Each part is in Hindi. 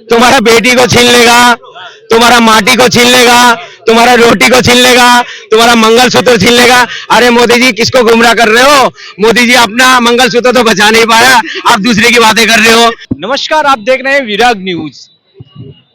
तुम्हारा बेटी को छीन लेगा, तुम्हारा माटी को छीन लेगा, तुम्हारा रोटी को छीन लेगा, तुम्हारा मंगलसूत्र छीन लेगा। अरे मोदी जी किसको गुमराह कर रहे हो? मोदी जी अपना मंगलसूत्र तो बचा नहीं पाया, आप दूसरे की बातें कर रहे हो। नमस्कार, आप देख रहे हैं विराग न्यूज।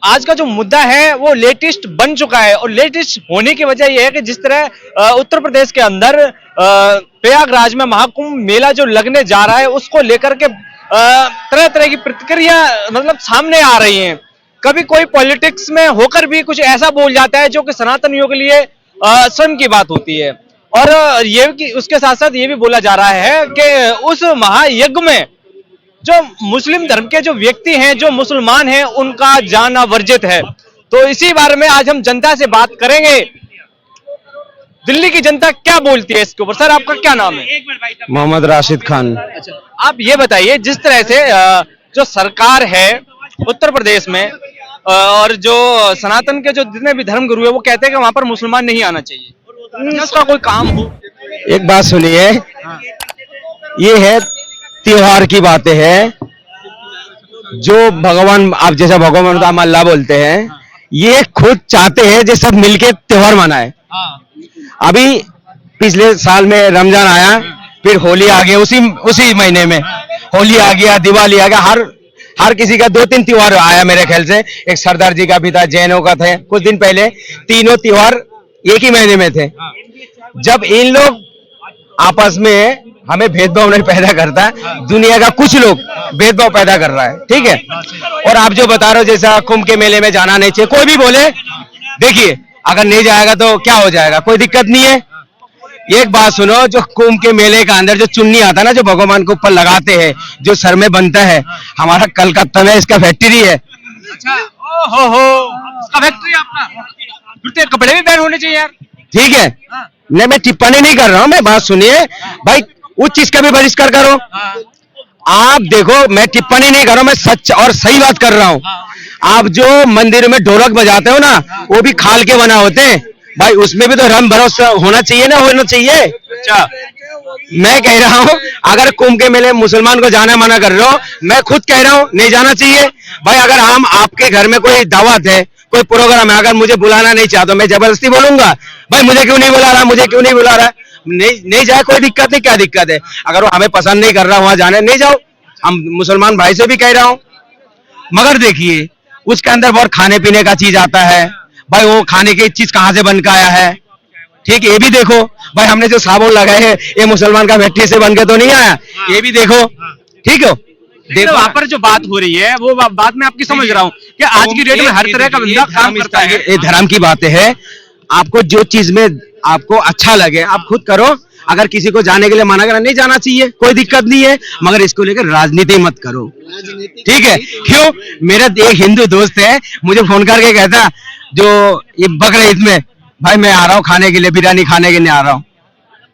आज का जो मुद्दा है वो लेटेस्ट बन चुका है और लेटेस्ट होने की वजह यह है कि जिस तरह उत्तर प्रदेश के अंदर प्रयागराज में महाकुंभ मेला जो लगने जा रहा है उसको लेकर के तरह तरह की प्रतिक्रिया मतलब सामने आ रही हैं। कभी कोई पॉलिटिक्स में होकर भी कुछ ऐसा बोल जाता है जो कि सनातनियों के लिए शर्म की बात होती है। और ये कि उसके साथ साथ ये भी बोला जा रहा है कि उस महायज्ञ में जो मुस्लिम धर्म के जो व्यक्ति हैं, जो मुसलमान हैं, उनका जाना वर्जित है। तो इसी बारे में आज हम जनता से बात करेंगे। दिल्ली की जनता क्या बोलती है इसके ऊपर? सर, आपका क्या नाम है? मोहम्मद राशिद खान। अच्छा, आप ये बताइए, जिस तरह से जो सरकार है उत्तर प्रदेश में और जो सनातन के जो जितने भी धर्म गुरु है वो कहते हैं कि वहां पर मुसलमान नहीं आना चाहिए, उसका कोई काम हो। एक बात सुनिए, ये है त्योहार की बातें हैं। जो भगवान, आप जैसा भगवान का अल्लाह बोलते हैं, ये खुद चाहते हैं जो सब मिलके त्योहार मनाए। अभी पिछले साल में रमजान आया, फिर होली आ गया, उसी महीने में होली आ गया, दिवाली आ गया। हर किसी का 2-3 त्योहार आया मेरे ख्याल से। एक सरदार जी का भी था, जैनों का था कुछ दिन पहले। तीनों त्योहार एक ही महीने में थे। जब इन लोग आपस में हमें भेदभाव नहीं पैदा करता, दुनिया का कुछ लोग भेदभाव पैदा कर रहा है, ठीक है। और आप जो बता रहे हो जैसा कुंभ के मेले में जाना नहीं चाहिए, कोई भी बोले, देखिए अगर नहीं जाएगा तो क्या हो जाएगा, कोई दिक्कत नहीं है। एक बात सुनो, जो कुंभ के मेले का अंदर जो चुन्नी आता है ना, जो भगवान के ऊपर लगाते हैं, जो सर में बनता है, हमारा कलकत्ता में इसका फैक्ट्री है। अच्छा, इसका फैक्ट्री आपका, फिर तो कपड़े भी बैन होने चाहिए यार। ठीक है, नहीं मैं टिप्पणी नहीं कर रहा हूँ, मैं बात सुनिए भाई, उस चीज का भी बहिष्कार करो। आप देखो, मैं टिप्पणी नहीं कर रहा हूँ, मैं सच और सही बात कर रहा हूँ। आप जो मंदिर में ढोलक बजाते हो ना, वो भी खाल के बना होते हैं भाई, उसमें भी तो रम भरोसा होना चाहिए ना, होना चाहिए। अच्छा, मैं कह रहा हूँ अगर कुंभ के मेले मुसलमान को जाना मना कर रहे हो, मैं खुद कह रहा हूँ नहीं जाना चाहिए भाई। अगर हम आपके घर में कोई दावत है, कोई प्रोग्राम है, अगर मुझे बुलाना नहीं चाहता, मैं जबरदस्ती बोलूंगा भाई मुझे क्यों नहीं बुला रहा, मुझे क्यों नहीं बुला रहा? नहीं जाए, कोई दिक्कत नहीं, क्या दिक्कत है? अगर वो हमें पसंद नहीं कर रहा वहां जाने, नहीं जाओ। हम मुसलमान भाई से भी कह रहा हूँ। मगर देखिए, उसके अंदर बहुत खाने पीने का चीज आता है भाई, वो खाने की चीज कहाँ से बन के आया है, ठीक है, ये भी देखो भाई। हमने जो साबुन लगाए हैं, ये मुसलमान का फैक्ट्री से बन के तो नहीं आया, ये भी देखो, ठीक है। देखो वहां पर जो बात हो रही है वो बात मैं आपकी समझ रहा हूँ कि आज की डेट में हर तरह का बंदा काम करता है। ये धर्म की बातें है, आपको जो चीज में आपको अच्छा लगे आप खुद करो। अगर किसी को जाने के लिए मना करना, नहीं जाना चाहिए, कोई दिक्कत नहीं है, मगर इसको लेकर राजनीति मत करो, ठीक है। क्यों? मेरा एक हिंदू दोस्त है, मुझे फोन करके कहता, जो ये बकरीद ईद में, भाई मैं आ रहा हूँ खाने के लिए, बिरयानी खाने के लिए आ रहा हूँ।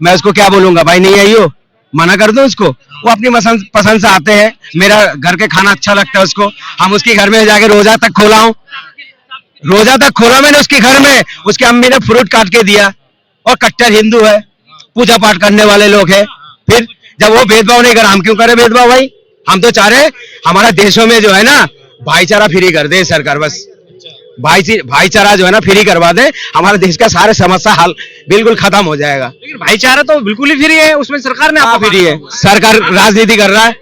मैं उसको क्या बोलूंगा भाई, नहीं आइयो, मना कर दो उसको। वो अपनी पसंद से आते हैं, मेरा घर के खाना अच्छा लगता है उसको, हम उसके घर में जाके रोजा तक खोला मैंने उसके घर में। उसके अम्मी ने फ्रूट काट के दिया, और कट्टर हिंदू है, पूजा पाठ करने वाले लोग हैं। फिर जब वो भेदभाव नहीं कर, हम क्यों करे भेदभाव भाई? हम तो चाह रहे हमारा देशों में जो है ना, भाईचारा फ्री कर दे सरकार, बस भाईचारा जो है ना फ्री करवा दे, हमारे देश का सारे समस्या हल बिल्कुल खत्म हो जाएगा। लेकिन भाईचारा तो बिल्कुल ही फ्री है, उसमें सरकार ने आपको फ्री है, सरकार राजनीति कर रहा है।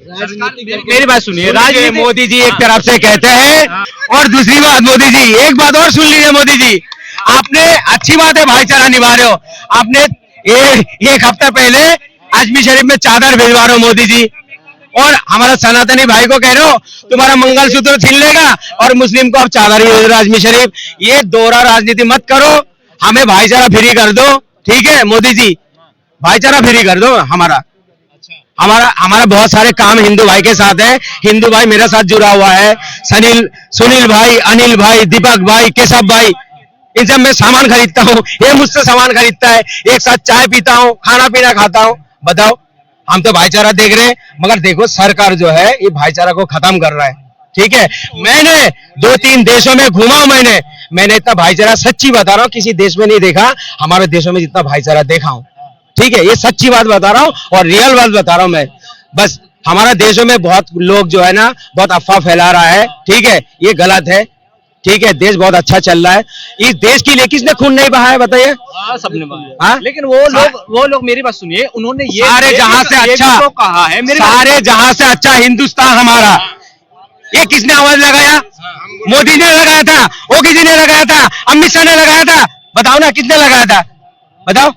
मेरी बात सुनिए, राजनीति मोदी जी एक तरफ से कहते हैं, और दूसरी बात मोदी जी, एक बात और सुन लीजिए मोदी जी, आपने अच्छी बात है भाईचारा निभा रहे हो, आपने एक हफ्ता पहले अजमेर शरीफ में चादर भिजवा रहे हो मोदी जी, और हमारा सनातनी भाई को कह रहे हो तुम्हारा मंगलसूत्र छीन लेगा, और मुस्लिम को आप चादर ही भेज अजमेर शरीफ। ये दोहरा राजनीति मत करो, हमें भाईचारा फ्री कर दो, ठीक है मोदी जी, भाईचारा फ्री कर दो। हमारा बहुत सारे काम हिंदू भाई के साथ है, हिंदू भाई मेरे साथ जुड़ा हुआ है, सुनील भाई, अनिल भाई, दीपक भाई, केशव भाई, इनसे मैं सामान खरीदता हूँ, ये मुझसे सामान खरीदता है, एक साथ चाय पीता हूँ, खाना पीना खाता हूँ। बताओ, हम तो भाईचारा देख रहे हैं, मगर देखो सरकार जो है ये भाईचारा को खत्म कर रहा है, ठीक है। मैंने 2-3 देशों में घूमा हूं, मैंने इतना भाईचारा, सच्ची बता रहा हूँ, किसी देश में नहीं देखा, हमारे देशों में जितना भाईचारा देखा हूँ, ठीक है। ये सच्ची बात बता रहा हूँ और रियल बात बता रहा हूँ मैं। बस हमारा देशों में बहुत लोग जो है ना बहुत अफवाह फैला रहा है, ठीक है, ये गलत है, ठीक है। देश बहुत अच्छा चल रहा है। इस देश के लिए किसने खून नहीं बहाया बताइए? सबने बताया। हाँ? लेकिन वो लोग मेरी बात सुनिए, उन्होंने ये सारे जहां से ये अच्छा भी तो कहा है, मेरी बात सारे जहां से अच्छा हिंदुस्तान हमारा। ये किसने आवाज लगाया? मोदी ने लगाया था, ओगी जी ने लगाया था, अमित शाह ने लगाया था। बताओ ना किसने लगाया था, बताओ।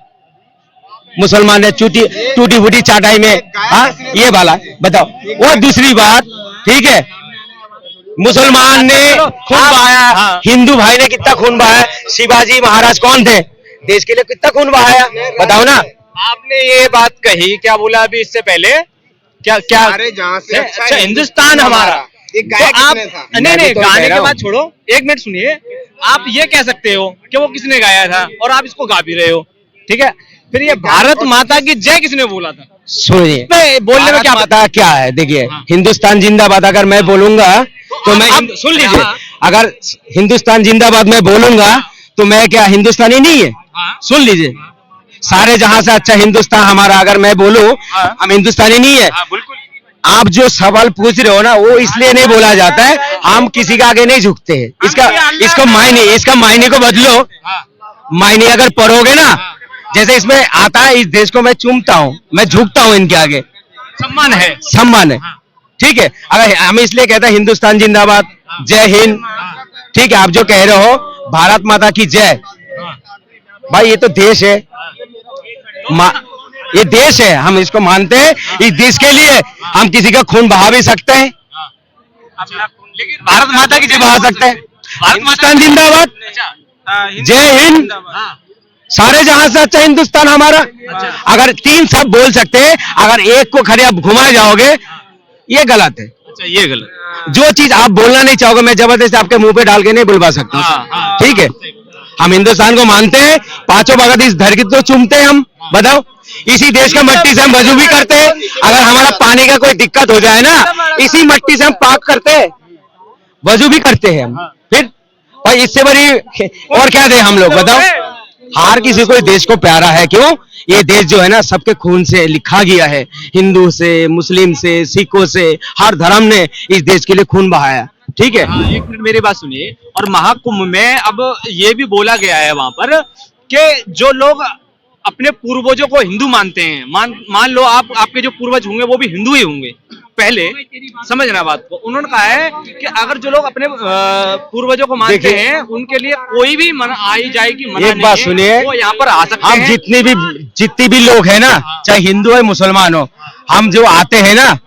मुसलमान ने टूटी फूटी चाटाई में, हाँ ये वाला बताओ। और दूसरी बात, ठीक है, मुसलमान ने खून बहाया, हाँ। हिंदू भाई ने कितना खून बहाया? शिवाजी महाराज कौन थे? देश के लिए कितना खून बहाया बताओ ना। आपने ये बात कही, क्या बोला अभी इससे पहले? क्या क्या सारे जहां से अच्छा हिंदुस्तान हमारा। ये तो गाया आप किसने था? नहीं मैं भी नहीं तो गाने कह के रहा बाद हूँ। छोड़ो, एक मिनट सुनिए। आप ये कह सकते हो कि वो किसने गाया था और आप इसको गा भी रहे हो, ठीक है। फिर ये भारत माता की जय किसने बोला था? सुनिए, बोलने में क्या पता क्या है, देखिए, हाँ। हिंदुस्तान जिंदाबाद अगर मैं बोलूंगा तो मैं आप सुन लीजिए। हाँ, अगर हिंदुस्तान जिंदाबाद मैं बोलूंगा तो मैं क्या हिंदुस्तानी नहीं है? हाँ। सुन लीजिए, सारे जहां से अच्छा हिंदुस्तान हमारा अगर मैं बोलूं, हाँ। हम हिंदुस्तानी नहीं है। बिल्कुल। आप जो सवाल पूछ रहे हो ना वो इसलिए नहीं बोला जाता है, हम किसी के आगे नहीं झुकते हैं। इसका मायने को बदलो। मायने अगर पढ़ोगे ना, जैसे इसमें आता है, इस देश को मैं चूमता हूँ, मैं झुकता हूँ इनके आगे, सम्मान है। सम्मान है, ठीक है। अगर हम इसलिए कहते हैं हिंदुस्तान जिंदाबाद, जय हिंद, ठीक है। आप जो कह रहे हो भारत माता की जय, भाई ये तो देश है, ये देश है, हम इसको मानते हैं। इस देश के लिए हम किसी का खून बहा भी सकते हैं, लेकिन भारत माता की जय बहा सकते हैं। हिंदुस्तान जिंदाबाद, जय हिंद, सारे जहां से अच्छा हिंदुस्तान हमारा। अगर तीन सब बोल सकते हैं, अगर एक को खड़े आप घुमाए जाओगे, ये गलत है। अच्छा ये गलत। जो चीज आप बोलना नहीं चाहोगे, मैं जबरदस्ती आपके मुंह पे डाल के नहीं बुलवा सकता, ठीक है। हम हिंदुस्तान को मानते हैं, पांचों भगत इस धरती को चूमते हैं हम, बताओ। इसी देश का मट्टी से हम वजू भी करते हैं। अगर हमारा पानी का कोई दिक्कत हो जाए ना, इसी मट्टी से हम पाक करते हैं, वजू भी करते हैं हम। फिर और इससे बड़ी और क्या दे हम लोग, बताओ। हर किसी को देश को प्यारा है, क्यों? ये देश जो है ना सबके खून से लिखा गया है, हिंदू से, मुस्लिम से, सिखों से, हर धर्म ने इस देश के लिए खून बहाया, ठीक है। एक मिनट मेरी बात सुनिए। और महाकुंभ में अब ये भी बोला गया है वहां पर कि जो लोग अपने पूर्वजों को हिंदू मानते हैं, मान लो आपके जो पूर्वज होंगे वो भी हिंदू ही होंगे पहले, समझना बात को। उन्होंने कहा है कि अगर जो लोग अपने पूर्वजों को मानते हैं उनके लिए कोई भी मना आई जाएगी, मना एक बात नहीं है, सुनिए, वो यहाँ पर आ सकते हम हैं। जितनी भी लोग हैं ना, चाहे हिंदू है मुसलमान हो, हम जो आते हैं ना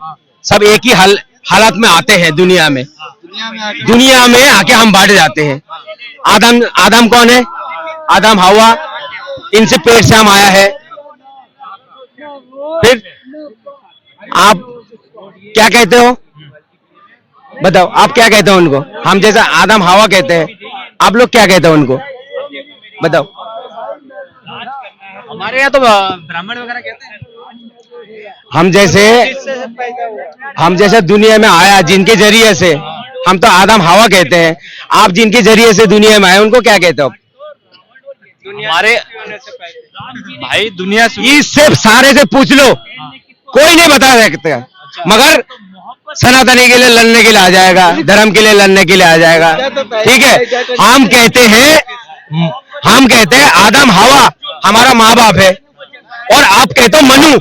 सब एक ही हालत में आते हैं दुनिया में आके हम बांट जाते हैं। आदम कौन है? आदम हवा, इनसे पेट से हम आया है। फिर आप क्या कहते हो, बताओ, आप क्या कहते हो उनको? हम जैसा आदम हवा कहते हैं, आप लोग क्या कहते हो उनको, बताओ। हमारे यहाँ तो ब्राह्मण वगैरह कहते हैं। हम जैसे दुनिया में आया जिनके जरिए से, हम तो आदम हवा कहते हैं। आप जिनके जरिए से दुनिया में आए उनको क्या कहते हो? हमारे भाई दुनिया इससे सारे से पूछ लो, कोई नहीं बता सकता, मगर सनातनी के लिए लड़ने के लिए आ जाएगा, धर्म के लिए लड़ने के लिए आ जाएगा, ठीक है। हम कहते हैं आदम हवा हमारा माँ बाप है, और आप कहते हो मनु,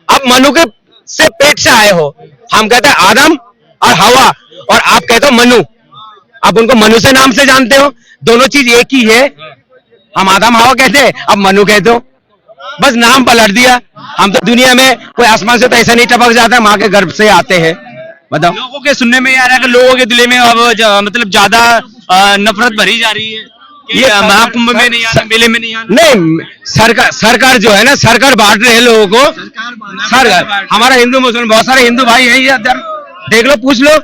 आप मनु के से पेट से आए हो। हम कहते हैं आदम और हवा, और आप कहते हो मनु, आप उनको मनु से नाम से जानते हो। दोनों चीज एक ही है। हम आदम हवा कहते हैं, अब मनु कहते हो, बस नाम पलट दिया। हम तो दुनिया में कोई आसमान से तो ऐसा नहीं टपक जाता, माँ के गर्भ से आते हैं, बताओ। लोगों के सुनने में आ रहा है कि लोगों के दिल में अब मतलब ज्यादा नफरत भरी जा रही है कि ये महाकुंभ में नहीं आना, मेले में नहीं आना। नहीं, सरकार जो है ना, सरकार बांट रहे हैं लोगों को। सरकार, हमारा हिंदू मुसलमान बहुत सारे हिंदू भाई हैं, ये देख लो, पूछ लो।